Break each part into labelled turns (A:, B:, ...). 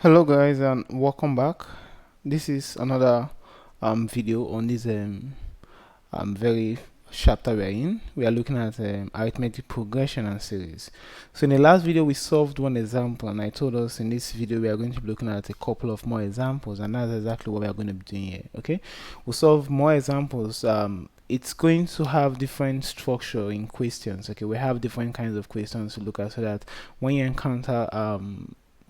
A: Hello guys and welcome back. This is another video on this very chapter we're in. We are looking at arithmetic progression and series. So in the last video we solved one example, and I told us in this video we are going to be looking at a couple of more examples, and that's exactly what we are going to be doing here. Okay, we'll solve more examples. It's going to have different structure in questions. Okay, we have different kinds of questions to look at, so that when you encounter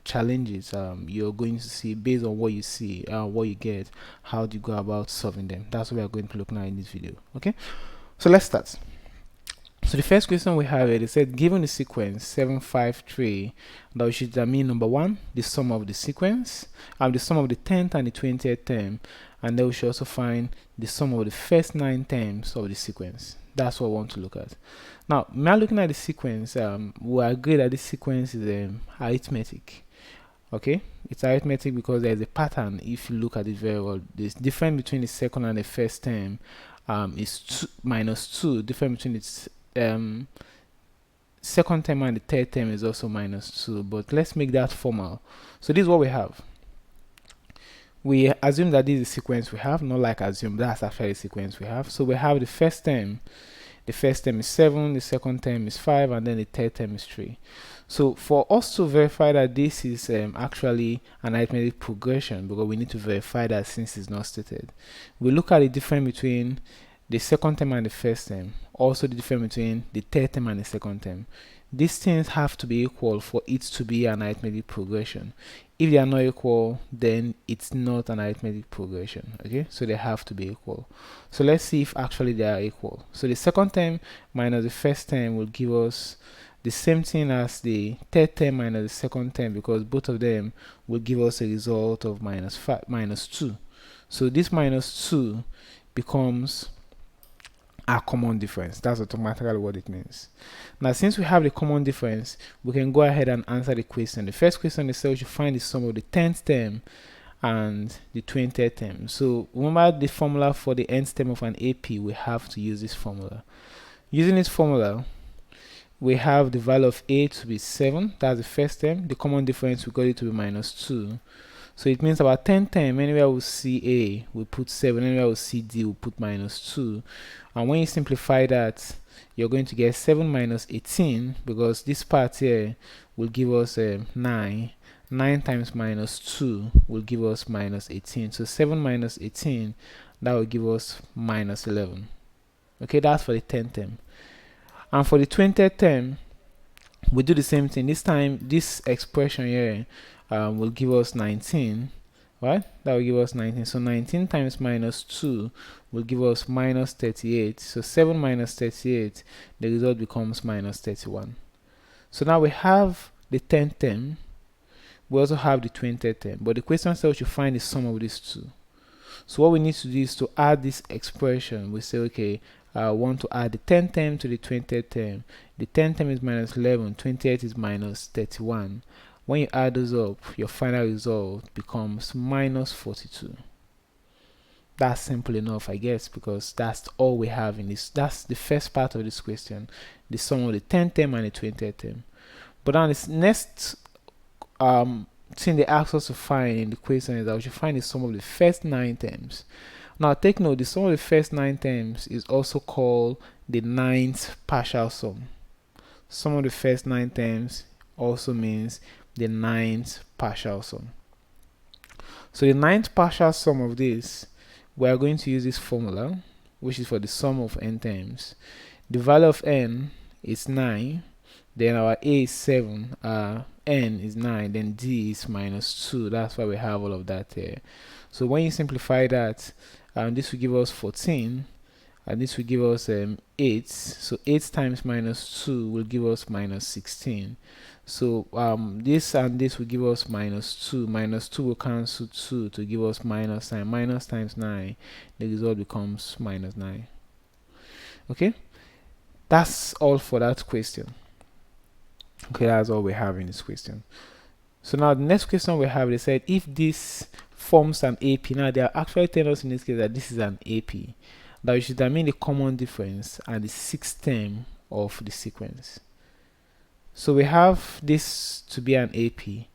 A: challenges, you're going to see, based on what you see, what you get, how do you go about solving them. That's what we are going to look at in this video. Okay, so let's start. So the first question we have here, they said given the sequence 753, that we should determine number one, the sum of the sequence, the sum of the 10th and the 20th term, and then we should also find the sum of the first 9 terms of the sequence. That's what we want to look at. Now, now looking at the sequence, we agree that this sequence is arithmetic. Okay, it's arithmetic because there's a pattern. If you look at it very well, the difference between the second and the first term is -2. Difference between its second term and the third term is also -2, but let's make that formal. So this is what we have. We assume that this is the sequence we have, not like assume, that's actually the sequence we have. So we have the first term is 7, the second term is 5, and then the third term is 3. So for us to verify that this is actually an arithmetic progression, because we need to verify that since it's not stated, we look at the difference between the second term and the first term, also the difference between the third term and the second term. These things have to be equal for it to be an arithmetic progression. If they are not equal, then it's not an arithmetic progression. Okay, so they have to be equal. So let's see if actually they are equal. So the second term minus the first term will give us the same thing as the third term minus the second term, because both of them will give us a result of -2. So this -2 becomes our common difference. That's automatically what it means. Now, since we have the common difference, we can go ahead and answer the question. The first question is, we should find the sum of the 10th term and the 20th term. So remember the formula for the nth term of an AP, we have to use this formula. Using this formula, we have the value of a to be 7, that's the first term. The common difference, we got it to be -2. So it means our 10th term, anywhere we see a, we put 7, anywhere we see d, we put -2. And when you simplify that, you're going to get 7 minus 18, because this part here will give us 9. 9 times -2 will give us -18. So 7 minus 18, that will give us -11. Okay, that's for the 10th term. And for the 20th term, we do the same thing. This time, this expression here will give us 19, right? That will give us 19. So 19 times -2 will give us -38. So 7 minus 38, the result becomes -31. So now we have the 10th term. We also have the 20th term. But the question says we should find the sum of these two. So what we need to do is to add this expression. We say, okay, I want to add the 10th term to the 20th term. The 10th term is -11, 28 is -31. When you add those up, your final result becomes -42. That's simple enough, I guess, because that's all we have in this. That's the first part of this question, the sum of the 10th term and the 20th term. But now this next thing they ask us to find in the question is that we should find the sum of the first 9 terms. Now take note, the sum of the first 9 terms is also called the 9th partial sum. Sum of the first 9 terms also means the 9th partial sum. So the 9th partial sum of this, we are going to use this formula, which is for the sum of n terms. The value of n is 9, then our a is 7, n is 9, then d is -2. That's why we have all of that here. So when you simplify that, this will give us 14, and this will give us 8. So 8 times -2 will give us -16. So this and this will give us -2. -2 will cancel 2 to give us -9. Minus times 9, the result becomes -9. Okay, that's all for that question. Okay, that's all we have in this question. So now the next question we have, they said if this forms an AP. Now they are actually telling us in this case that this is an AP, that we should determine the common difference and the 6th term of the sequence. So we have this to be an AP.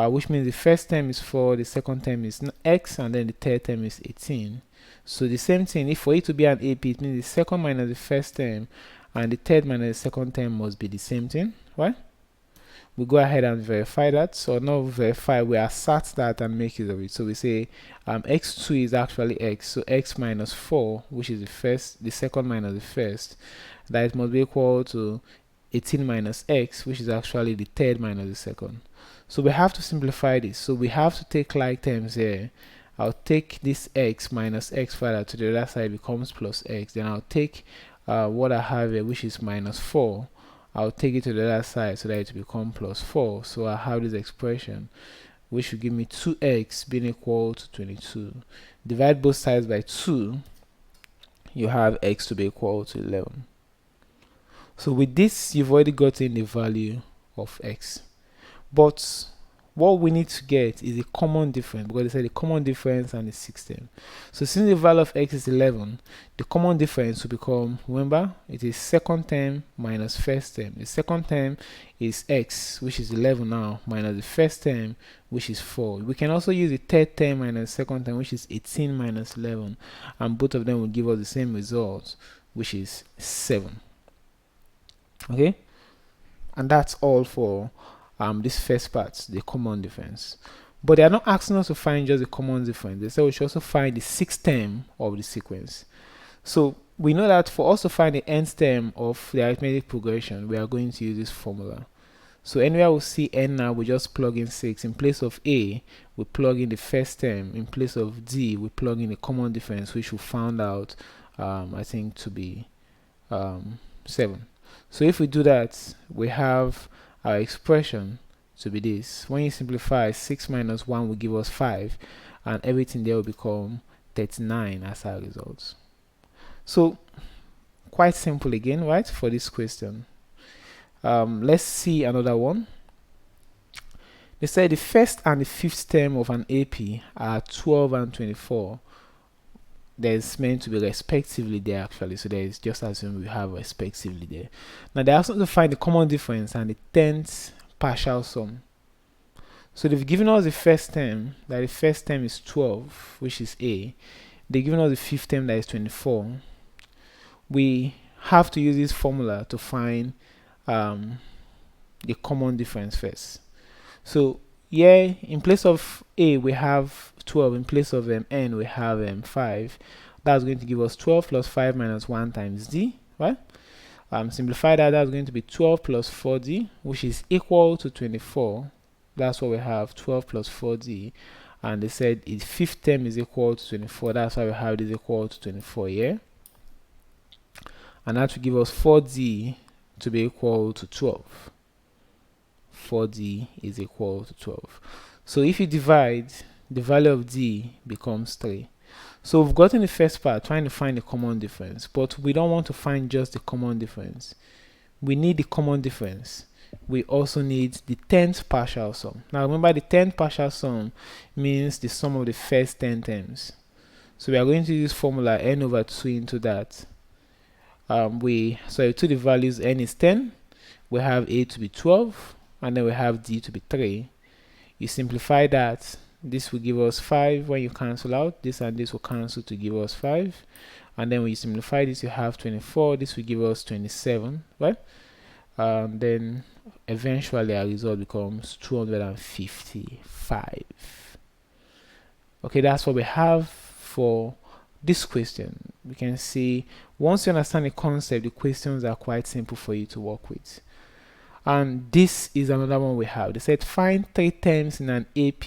A: which means the first term is 4, the second term is x, and then the third term is 18. So the same thing, if for it to be an AP, it means the second minus the first term and the third minus the second term must be the same thing, right? We go ahead and verify that. So not verify, we assert that and make use of it. So we say x2 is actually x, so x minus 4, which is the second minus the first, that it must be equal to 18 minus x, which is actually the third minus the second. So we have to simplify this. So we have to take like terms here. I'll take this x minus x further to the other side, becomes plus x. Then I'll take what I have here, which is minus 4. I'll take it to the other side so that it will become plus 4. So I have this expression, which will give me 2x being equal to 22. Divide both sides by 2, you have x to be equal to 11. So with this, you've already gotten the value of x. But what we need to get is a common difference, because they said the common difference and the 6 term. So since the value of x is 11, the common difference will become, remember, it is second term minus first term. The second term is x, which is 11 now, minus the first term, which is 4. We can also use the third term minus second term, which is 18 minus 11, and both of them will give us the same result, which is 7. Okay, and that's all for this first part, the common difference. But they are not asking us to find just the common difference. They say we should also find the 6th term of the sequence. So we know that for us to find the nth term of the arithmetic progression, we are going to use this formula. So anywhere we see n now, we just plug in 6. In place of a, we plug in the first term. In place of d, we plug in the common difference, which we found out, I think, to be 7. So if we do that, we have our expression to be this. When you simplify, 6 minus 1 will give us 5, and everything there will become 39 as our result. So quite simple again, right, for this question. Let's see another one. They said the first and the fifth term of an AP are 12 and 24. There's meant to be respectively there actually, so there is, just assume we have respectively there. Now they asked us to find the common difference and the 10th partial sum. So they've given us the first term, that the first term is 12, which is a. They've given us the fifth term, that is 24. We have to use this formula to find the common difference first. So here, in place of a, we have 12. In place of n, we have 5. That's going to give us 12 plus 5 minus 1 times d, right? Simplify that, that's going to be 12 plus 4d, which is equal to 24. That's what we have, 12 plus 4d. And they said the fifth term is equal to 24. That's why we have this equal to 24 here. And that will give us 4d to be equal to 12. 4d is equal to 12. So if you divide, the value of d becomes 3. So we've gotten the first part, trying to find the common difference, but we don't want to find just the common difference. We need the common difference. We also need the 10th partial sum. Now remember, the 10th partial sum means the sum of the first 10 terms. So we are going to use formula n over 2 into that. To the values, n is 10, we have a to be 12, and then we have d to be 3. You simplify that, this will give us 5. When you cancel out, this and this will cancel to give us 5. And then when you simplify this, you have 24. This will give us 27, right? Then eventually our result becomes 255. Okay, that's what we have for this question. We can see, once you understand the concept, the questions are quite simple for you to work with. And this is another one we have. They said find 3 terms in an AP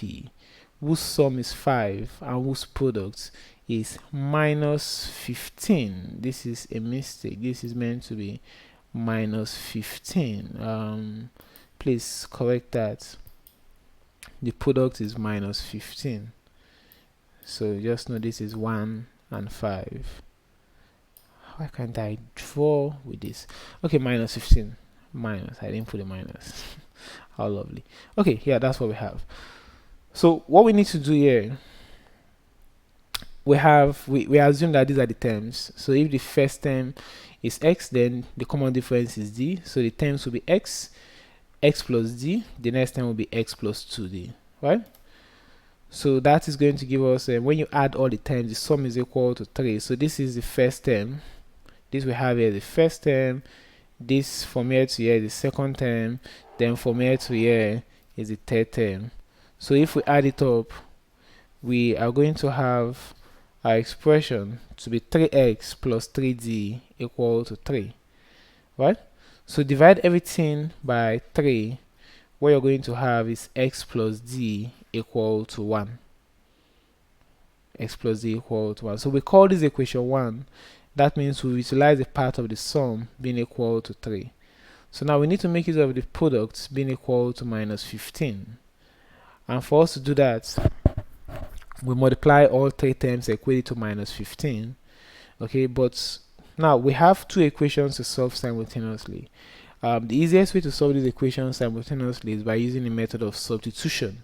A: whose sum is 5 and whose product is minus 15. This is a mistake. This is meant to be minus 15. Please correct that. The product is minus 15. So just know this is 1 and 5. Why can't I draw with this? Okay, minus 15. Minus, I didn't put a minus. How lovely. Okay, yeah, that's what we have. So what we need to do here, we assume that these are the terms. So if the first term is x, then the common difference is d. So the terms will be x plus d. The next term will be x plus 2d. right? So that is going to give us, when you add all the terms, the sum is equal to 3. So this is the first term. This we have here the first term. This from here to here is the second term. Then from here to here is the third term. So if we add it up, we are going to have our expression to be 3x plus 3d equal to 3, right? So divide everything by 3. What you're going to have is x plus d equal to 1. X plus d equal to 1. So we call this equation 1. That means we utilize the part of the sum being equal to 3. So now we need to make use of the product being equal to minus 15. And for us to do that, we multiply all 3 terms equated to minus 15. Okay, but now we have 2 equations to solve simultaneously. The easiest way to solve these equations simultaneously is by using the method of substitution.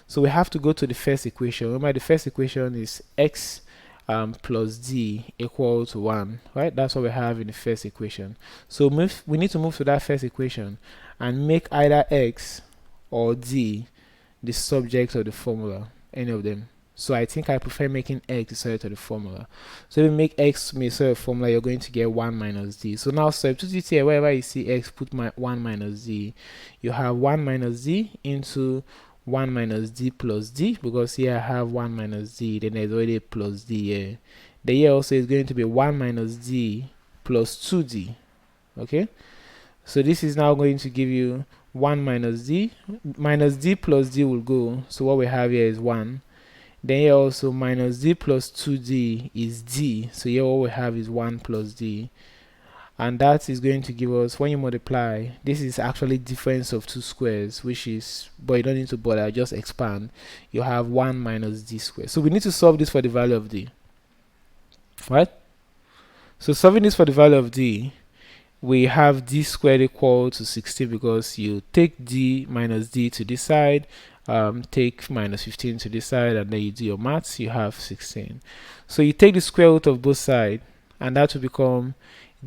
A: So we have to go to the first equation. Remember, the first equation is x plus d equal to 1, right? That's what we have in the first equation. So we need to move to that first equation and make either x or d the subject of the formula, any of them. So I think I prefer making x the subject of the formula. So if we make x the subject of the formula, you're going to get 1 minus d. So now substitute it here. Wherever you see x, put 1 minus d. You have 1 minus d into 1 minus d plus d, because here I have 1 minus d, then there's already a plus d here. The here also is going to be 1 minus d plus 2d. Okay, so this is now going to give you 1 minus d plus d will go, so what we have here is 1. Then here also minus d plus 2d is d, so here what we have is 1 plus d. And that is going to give us, when you multiply, this is actually difference of 2 squares, which is, but you don't need to bother, just expand. You have 1 minus d squared. So we need to solve this for the value of d, right? So solving this for the value of d, we have d squared equal to 16, because you take d minus d to this side, take minus 15 to this side, and then you do your maths, you have 16. So you take the square root of both sides, and that will become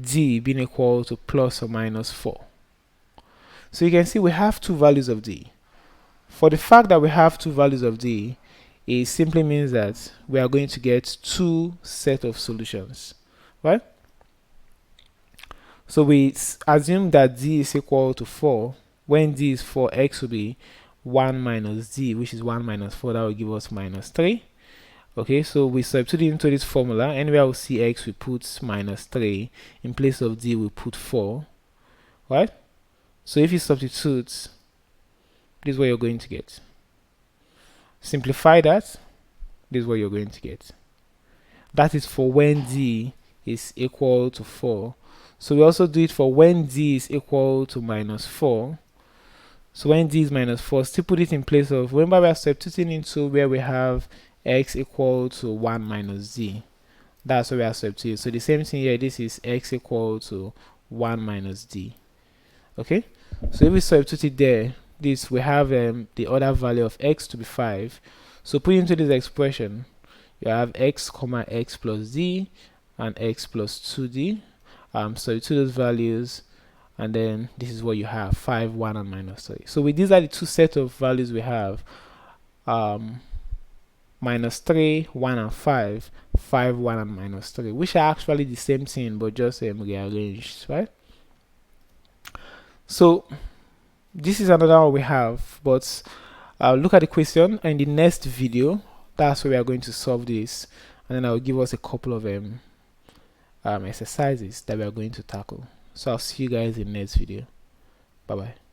A: d being equal to plus or minus 4. So you can see we have 2 values of d. For the fact that we have 2 values of d, it simply means that we are going to get 2 set of solutions, right? So we assume that d is equal to 4. When d is 4, x will be 1 minus d, which is 1 minus 4. That will give us minus 3. Okay, so we substitute into this formula. Anywhere we see x, we put minus 3. In place of d, we put 4. Right? So if you substitute, this is what you're going to get. Simplify that. This is what you're going to get. That is for when d is equal to 4. So we also do it for when d is equal to minus 4. So when d is minus 4, still put it in place of, remember we are substituting into where we have x equal to 1 minus d. That's what we are substituting. So the same thing here, this is x equal to 1 minus d. Okay, so if we substitute it there, this we have the other value of x to be 5. So put into this expression, you have x comma x plus d and x plus 2d. Substitute those values, and then this is what you have, 5, 1, and minus 3. So these are the 2 sets of values we have. Minus 3, 1, and 5, 5, 1, and minus 3, which are actually the same thing but just rearranged, right? So this is another one we have, but look at the question in the next video. That's where we are going to solve this, and then I will give us a couple of exercises that we are going to tackle. So I'll see you guys in the next video. Bye bye.